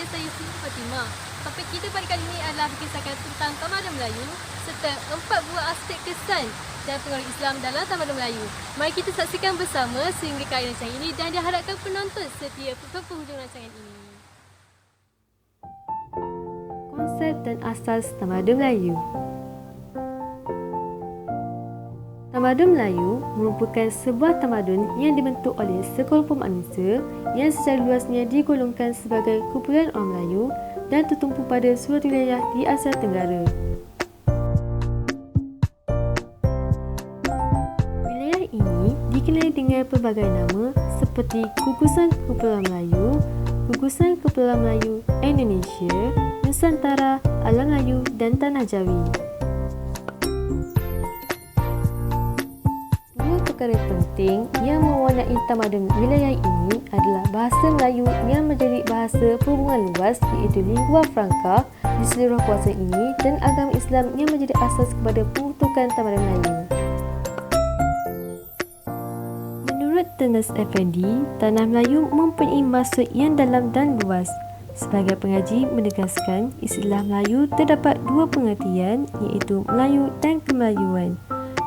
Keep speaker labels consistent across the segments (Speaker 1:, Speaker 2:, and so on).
Speaker 1: saya Siti Fatimah. Topik kita pada kali ini adalah berkisahkan tentang Tamadun Melayu serta 4 buah aspek kesan dan pengaruh Islam dalam Tamadun Melayu. Mari kita saksikan bersama sehingga ke akhir rancangan ini dan diharapkan penonton setia ke penghujung rancangan ini.
Speaker 2: Konsep dan asas Tamadun Melayu. Tamadun Melayu merupakan sebuah tamadun yang dibentuk oleh sekelompok manusia yang secara luasnya digolongkan sebagai kumpulan orang Melayu dan tertumpu pada suatu wilayah di Asia Tenggara. Wilayah ini dikenali dengan pelbagai nama seperti Gugusan Kepulauan Melayu, Gugusan Kepulauan Melayu Indonesia, Nusantara, Alam Melayu dan Tanah Jawi. Perkara penting yang mewarnai tamadun wilayah ini adalah bahasa Melayu yang menjadi bahasa perhubungan luas iaitu lingua franca di seluruh kawasan ini dan agama Islam yang menjadi asas kepada pembentukan tamadun Melayu. Menurut Tenas Effendi, tanah Melayu mempunyai maksud yang dalam dan luas. Sebagai pengaji menegaskan istilah Melayu terdapat dua pengertian iaitu Melayu dan Kemelayuan.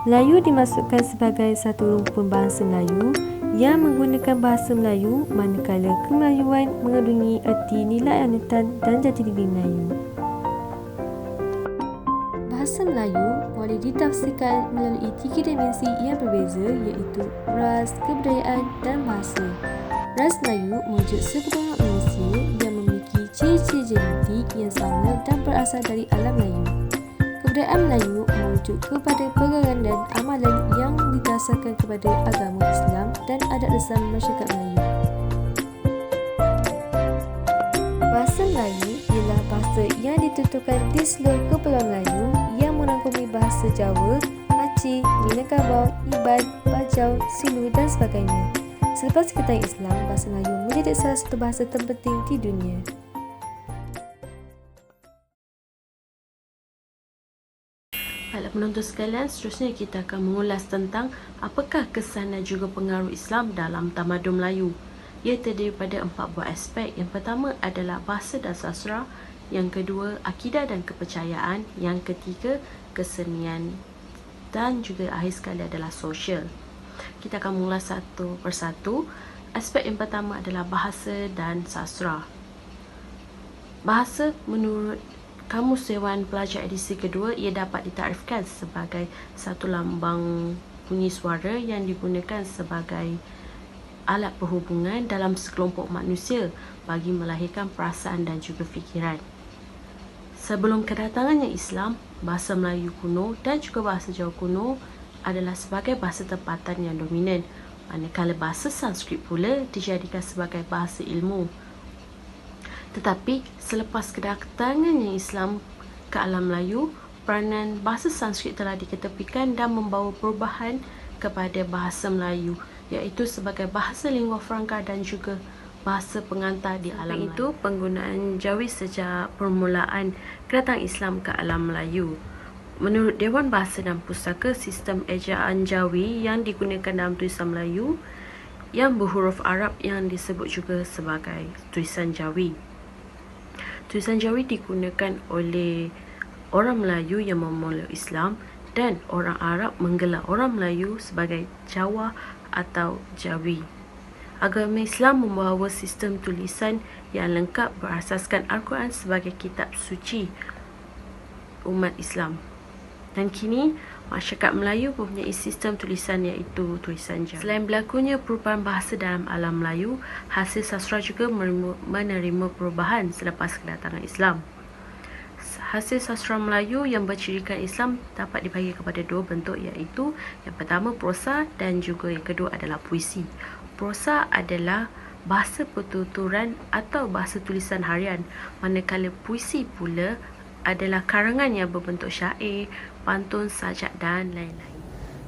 Speaker 2: Melayu dimaksudkan sebagai satu rumpun bahasa Melayu yang menggunakan bahasa Melayu, manakala Kemelayuan mengandungi erti nilai anutan dan jati diri Melayu. Bahasa Melayu boleh ditafsirkan melalui 3 dimensi yang berbeza iaitu ras, kebudayaan dan bahasa. Ras Melayu mewujud sekumpulan manusia yang memiliki ciri-ciri genetik yang sama dan berasal dari alam Melayu. Kebudayaan Melayu merujuk kepada pegangan dan amalan yang didasarkan kepada agama Islam dan adat resam masyarakat Melayu. Bahasa Melayu ialah bahasa yang dituturkan di seluruh Kepulauan Melayu yang merangkumi bahasa Jawa, Aceh, Minangkabau, Iban, Bajau, Silu dan sebagainya. Selepas kekayaan Islam, bahasa Melayu menjadi salah satu bahasa terpenting di dunia.
Speaker 3: Baiklah penonton sekalian, seterusnya kita akan mengulas tentang apakah kesan dan juga pengaruh Islam dalam tamadun Melayu. Ia terdiri pada 4 buah aspek. Yang pertama adalah bahasa dan sastra, yang kedua akidah dan kepercayaan, yang ketiga kesenian dan juga akhir sekali adalah sosial. Kita akan mengulas satu persatu. Aspek yang pertama adalah bahasa dan sastra. Bahasa menurut Kamus Dewan Pelajar edisi kedua, ia dapat ditarifkan sebagai satu lambang bunyi suara yang digunakan sebagai alat perhubungan dalam sekelompok manusia bagi melahirkan perasaan dan juga fikiran. Sebelum kedatangannya Islam, bahasa Melayu kuno dan juga bahasa Jawa kuno adalah sebagai bahasa tempatan yang dominan, manakala bahasa Sanskrit pula dijadikan sebagai bahasa ilmu. Tetapi selepas kedatangannya Islam ke alam Melayu, peranan bahasa Sanskrit telah diketepikan dan membawa perubahan kepada bahasa Melayu, iaitu sebagai bahasa lingua franca dan juga bahasa pengantar di alam Melayu. Itu penggunaan Jawi sejak permulaan kedatangan Islam ke alam Melayu. Menurut Dewan Bahasa dan Pustaka, sistem ejaan Jawi yang digunakan dalam tulisan Melayu yang berhuruf Arab yang disebut juga sebagai tulisan Jawi. Tulisan Jawi digunakan oleh orang Melayu yang memeluk Islam dan orang Arab menggelar orang Melayu sebagai Jawa atau Jawi. Agama Islam membawa sistem tulisan yang lengkap berasaskan Al-Quran sebagai kitab suci umat Islam. Dan kini, masyarakat Melayu mempunyai sistem tulisan iaitu tulisan Jawi. Selain berlakunya perubahan bahasa dalam alam Melayu, hasil sastra juga menerima perubahan selepas kedatangan Islam. Hasil sastra Melayu yang bercirikan Islam dapat dibagi kepada 2 bentuk iaitu yang pertama prosa dan juga yang kedua adalah puisi. Prosa adalah bahasa pertuturan atau bahasa tulisan harian, manakala puisi pula adalah karangan yang berbentuk syair, pantun, sajak dan lain-lain.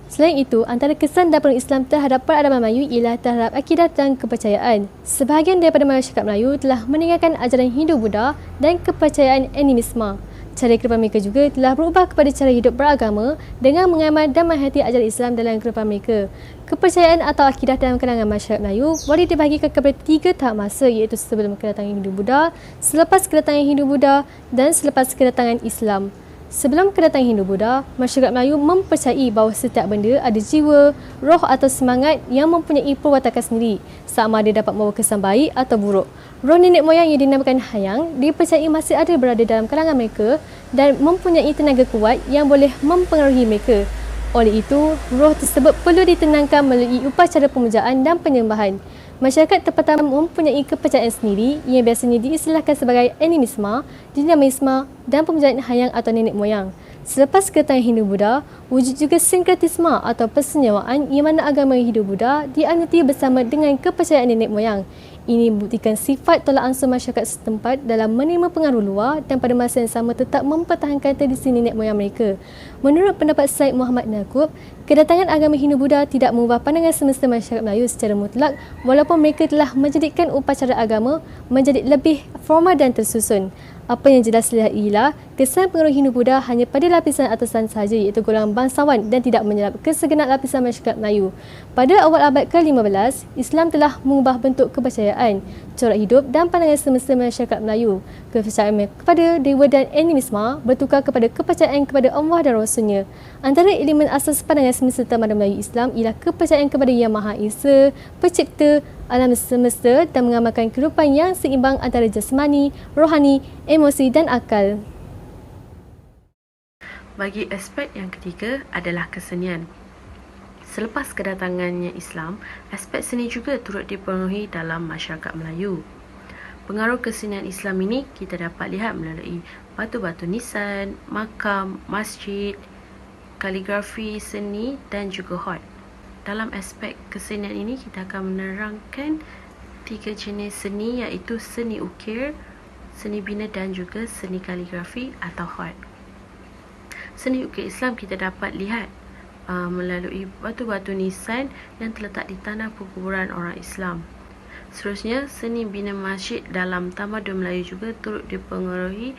Speaker 1: Selain itu, antara kesan dan pengaruh Islam terhadap peradaban Melayu ialah terhadap akidah dan kepercayaan. Sebahagian daripada masyarakat Melayu telah meninggalkan ajaran Hindu-Buddha dan kepercayaan animisme. cara kehidupan mereka juga telah berubah kepada cara hidup beragama dengan mengamal dan menghayati ajaran Islam dalam kehidupan mereka. Kepercayaan atau akidah dalam kalangan masyarakat Melayu boleh dibahagikan kepada 3 tahap masa, iaitu sebelum kedatangan Hindu-Buddha, selepas kedatangan Hindu-Buddha dan selepas kedatangan Islam. Sebelum kedatangan Hindu-Buddha, masyarakat Melayu mempercayai bahawa setiap benda ada jiwa, roh atau semangat yang mempunyai perwatakan sendiri, sama ada dapat membawa kesan baik atau buruk. Roh nenek moyang yang dinamakan Hayang dipercayai masih ada berada dalam kalangan mereka dan mempunyai tenaga kuat yang boleh mempengaruhi mereka. Oleh itu, roh tersebut perlu ditenangkan melalui upacara pemujaan dan penyembahan. Masyarakat tempatan mempunyai kepercayaan sendiri yang biasanya diistilahkan sebagai animisma, dinamisma dan pemujaan hayang atau nenek moyang. Selepas kedatangan Hindu-Buddha, wujud juga sinkretisma atau persenyawaan yang mana agama Hindu-Buddha dianuti bersama dengan kepercayaan nenek moyang. Ini membuktikan sifat tolak ansur masyarakat setempat dalam menerima pengaruh luar dan pada masa yang sama tetap mempertahankan tradisi nenek moyang mereka. Menurut pendapat Syed Muhammad Naqub, kedatangan agama Hindu-Buddha tidak mengubah pandangan semesta masyarakat Melayu secara mutlak walaupun mereka telah menjadikan upacara agama menjadi lebih formal dan tersusun. Apa yang jelas ialah kesan pengaruh Hindu-Buddha hanya pada lapisan atasan sahaja, iaitu golongan bangsawan dan tidak menyerap ke segenap lapisan masyarakat Melayu. Pada awal abad ke-15, Islam telah mengubah bentuk kepercayaan, corak hidup dan pandangan semesta masyarakat Melayu. Kepercayaan kepada dewa dan animisma bertukar kepada kepercayaan kepada Allah dan Rasulnya. Antara elemen asas pandangan semesta tamadun Melayu Islam ialah kepercayaan kepada Yang Maha Esa, pencipta alam semesta dan mengamalkan kehidupan yang seimbang antara jasmani, rohani, emosi dan akal.
Speaker 3: Bagi aspek yang ketiga adalah kesenian. Selepas kedatangannya Islam, aspek seni juga turut dipenuhi dalam masyarakat Melayu. Pengaruh kesenian Islam ini kita dapat lihat melalui batu-batu nisan, makam, masjid, kaligrafi seni dan juga hot. Dalam aspek kesenian ini kita akan menerangkan 3 jenis seni, iaitu seni ukir, seni bina dan juga seni kaligrafi atau hot. Seni ukir Islam kita dapat lihat melalui batu-batu nisan yang terletak di tanah perkuburan orang Islam. Seterusnya, seni bina masjid dalam tamadun Melayu juga turut dipengaruhi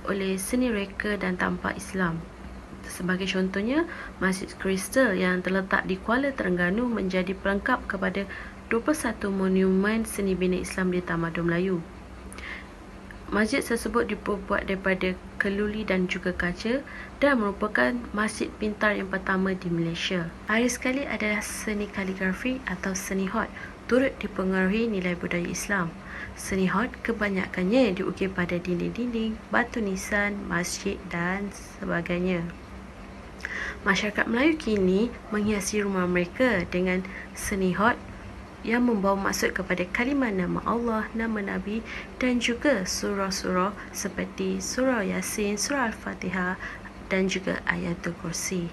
Speaker 3: oleh seni reka dan tampar Islam. Sebagai contohnya, Masjid Kristal yang terletak di Kuala Terengganu menjadi pelengkap kepada 21 monumen seni bina Islam di tamadun Melayu. Masjid tersebut diperbuat daripada keluli dan juga kaca dan merupakan masjid pintar yang pertama di Malaysia. Akhir sekali adalah seni kaligrafi atau seni hot, turut dipengaruhi nilai budaya Islam. Seni hot kebanyakannya diukir pada dinding-dinding, batu nisan, masjid dan sebagainya. Masyarakat Melayu kini menghiasi rumah mereka dengan seni hot yang membawa maksud kepada kalimah nama Allah, nama Nabi dan juga surah-surah seperti surah Yasin, surah Al-Fatihah dan juga ayatul kursi.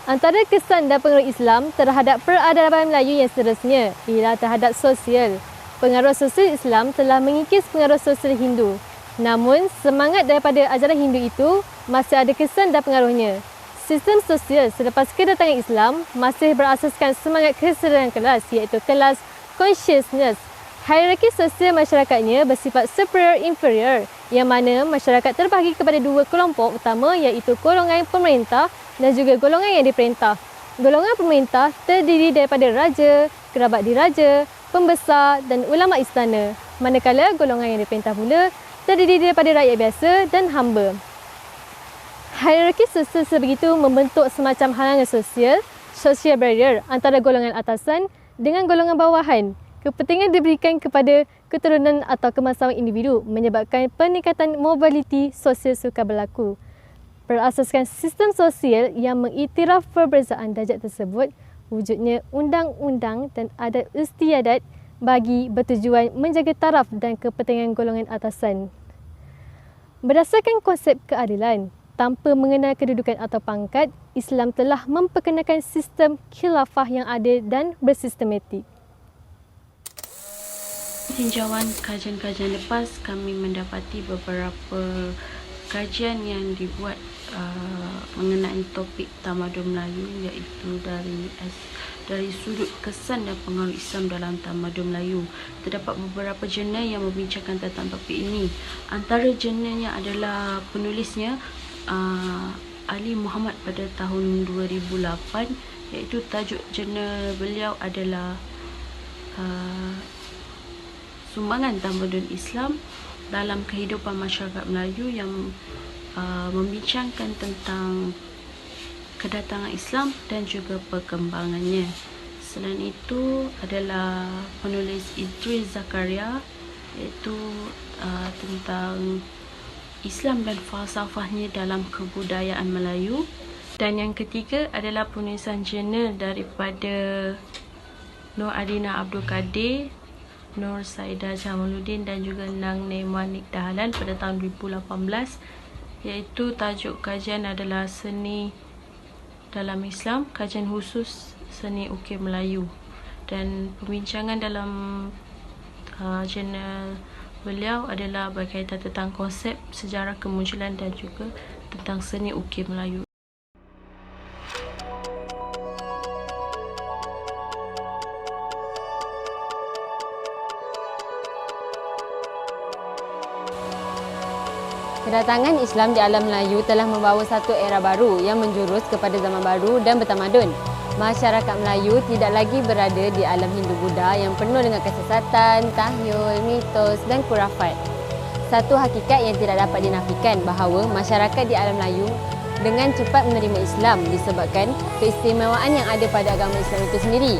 Speaker 1: Antara kesan dan pengaruh Islam terhadap peradaban Melayu yang seterusnya ialah terhadap sosial. Pengaruh sosial Islam telah mengikis pengaruh sosial Hindu. Namun, semangat daripada ajaran Hindu itu masih ada kesan dan pengaruhnya. Sistem sosial selepas kedatangan Islam masih berasaskan semangat kesedaran kelas, iaitu kelas consciousness. Hierarki sosial masyarakatnya bersifat superior-inferior, yang mana masyarakat terbahagi kepada 2 kelompok utama, iaitu golongan pemerintah dan juga golongan yang diperintah. Golongan pemerintah terdiri daripada raja, kerabat diraja, pembesar dan ulama istana, manakala golongan yang diperintah pula terdiri daripada rakyat biasa dan hamba. Hierarki sosial sebegitu membentuk semacam halangan sosial, social barrier antara golongan atasan dengan golongan bawahan. Kepentingan diberikan kepada keturunan atau kemaslahan individu menyebabkan peningkatan mobiliti sosial sukar berlaku. Berasaskan sistem sosial yang mengiktiraf perbezaan darjat tersebut, wujudnya undang-undang dan adat istiadat bagi bertujuan menjaga taraf dan kepentingan golongan atasan. Berdasarkan konsep keadilan, tanpa mengenal kedudukan atau pangkat, Islam telah memperkenalkan sistem khilafah yang adil dan bersistematik.
Speaker 3: Tinjauan kajian-kajian lepas, kami mendapati beberapa kajian yang dibuat mengenai topik tamadun Melayu, iaitu dari dari sudut kesan dan pengaruh Islam dalam tamadun Melayu. Terdapat beberapa jurnal yang membincangkan tentang topik ini. Antara jurnalnya adalah penulisnya Ali Muhammad pada tahun 2008, iaitu tajuk jurnal beliau adalah Sumbangan Tamadun Islam dalam Kehidupan Masyarakat Melayu, yang membincangkan tentang kedatangan Islam dan juga perkembangannya. Selain itu adalah penulis Idris Zakaria, iaitu tentang Islam dan falsafahnya dalam kebudayaan Melayu. Dan yang ketiga adalah penulisan jurnal daripada Nur Adina Abdul Kadir, Nur Saidah Jamaluddin dan juga Nang Naiman Dahlan pada tahun 2018, iaitu tajuk kajian adalah Seni dalam Islam, kajian khusus seni ukir Melayu. Dan pembincangan dalam jurnal beliau adalah berkaitan tentang konsep sejarah kemunculan dan juga tentang seni ukir Melayu.
Speaker 4: Kedatangan Islam di alam Melayu telah membawa satu era baru yang menjurus kepada zaman baru dan bertamadun. Masyarakat Melayu tidak lagi berada di alam Hindu-Buddha yang penuh dengan kesesatan, tahyul, mitos dan khurafat. Satu hakikat yang tidak dapat dinafikan bahawa masyarakat di alam Melayu dengan cepat menerima Islam disebabkan keistimewaan yang ada pada agama Islam itu sendiri.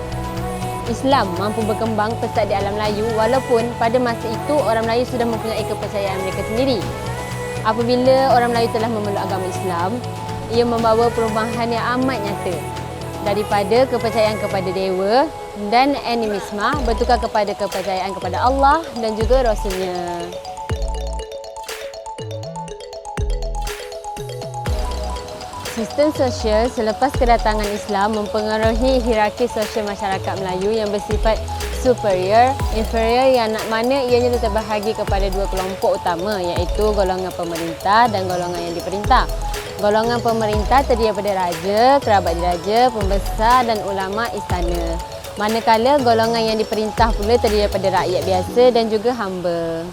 Speaker 4: Islam mampu berkembang pesat di alam Melayu walaupun pada masa itu orang Melayu sudah mempunyai kepercayaan mereka sendiri. Apabila orang Melayu telah memeluk agama Islam, ia membawa perubahan yang amat nyata. Daripada kepercayaan kepada dewa dan animisme bertukar kepada kepercayaan kepada Allah dan juga Rasulnya. Sistem sosial selepas kedatangan Islam mempengaruhi hierarki sosial masyarakat Melayu yang bersifat superior, inferior, yang mana ianya terbahagi kepada dua kelompok utama, iaitu golongan pemerintah dan golongan yang diperintah. Golongan pemerintah terdiri daripada raja, kerabat diraja, pembesar dan ulama istana. Manakala golongan yang diperintah pula terdiri daripada rakyat biasa dan juga hamba.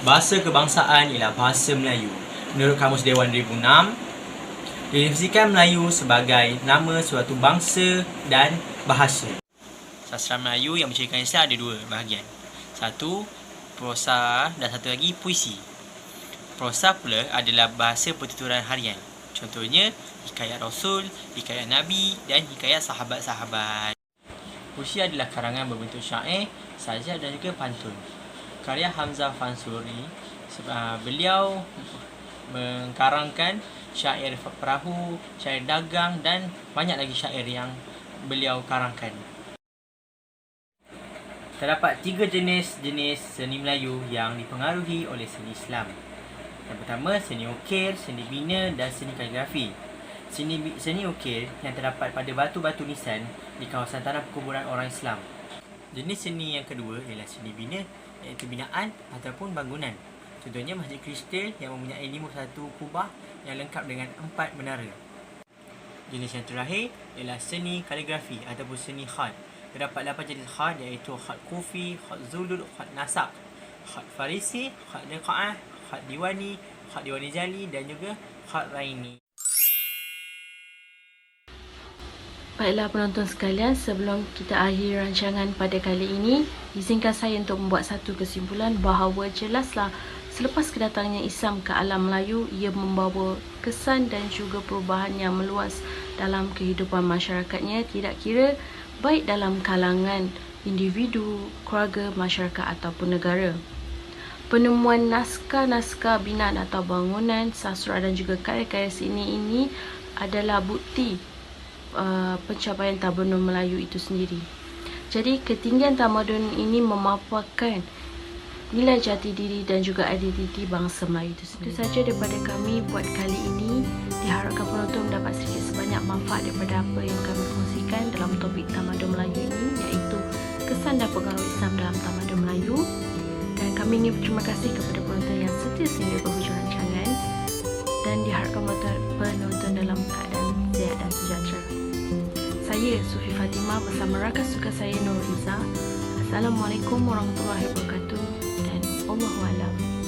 Speaker 5: Bahasa kebangsaan ialah bahasa Melayu. Menurut Kamus Dewan 2006, didefinisikan Melayu sebagai nama suatu bangsa dan bahasa. Sastra Melayu yang menceritakan Islam ada dua bahagian. Satu, prosa dan satu lagi puisi. Prosa pula adalah bahasa pertuturan harian. Contohnya, hikayat Rasul, hikayat Nabi dan hikayat sahabat-sahabat. Puisi adalah karangan berbentuk syair, sajak dan juga pantun. Karya Hamzah Fansuri, beliau mengkarangkan syair perahu, syair dagang dan banyak lagi syair yang beliau karangkan. Terdapat 3 jenis seni Melayu yang dipengaruhi oleh seni Islam. Yang pertama, seni ukir, seni bina dan seni kaligrafi. Seni ukir yang terdapat pada batu-batu nisan di kawasan tanah perkuburan orang Islam. Jenis seni yang kedua ialah seni bina, iaitu binaan ataupun bangunan. Contohnya Masjid Kristal yang mempunyai 51 kubah yang lengkap dengan 4 menara. Jenis yang terakhir ialah seni kaligrafi ataupun seni khat. Terdapat 8 jenis khat, iaitu khat Kufi, khat Zulul, khat Nasak, khat Farisi, khat Liqa'ah, khat Diwani, khat Diwani Jali dan juga khat Raini.
Speaker 3: Baiklah penonton sekalian, sebelum kita akhiri rancangan pada kali ini, izinkan saya untuk membuat satu kesimpulan bahawa jelaslah selepas kedatangannya Islam ke alam Melayu, ia membawa kesan dan juga perubahan yang meluas dalam kehidupan masyarakatnya, tidak kira baik dalam kalangan individu, keluarga, masyarakat ataupun negara. Penemuan naskah-naskah binaan atau bangunan, sastra dan juga karya-karya seni ini adalah bukti pencapaian tamadun Melayu itu sendiri. Jadi ketinggian tamadun ini memaparkan nilai jati diri dan juga identiti bangsa Melayu itu sendiri. Itu saja daripada kami buat kali ini. Diharapkan penonton mendapat sedikit sebanyak manfaat daripada apa yang kami kongsikan dalam topik tamadun Melayu ini, iaitu kesan dan pengaruh Islam dalam tamadun Melayu. Dan kami ingin berterima kasih kepada penonton yang setia sehingga berhujung rancangan, dan diharapkan penonton dalam keadaan sihat dan sejahtera. saya Sufi Fatimah bersama rakan suka saya Nur Riza. Assalamualaikum warahmatullahi wabarakatuh dan Allahualam.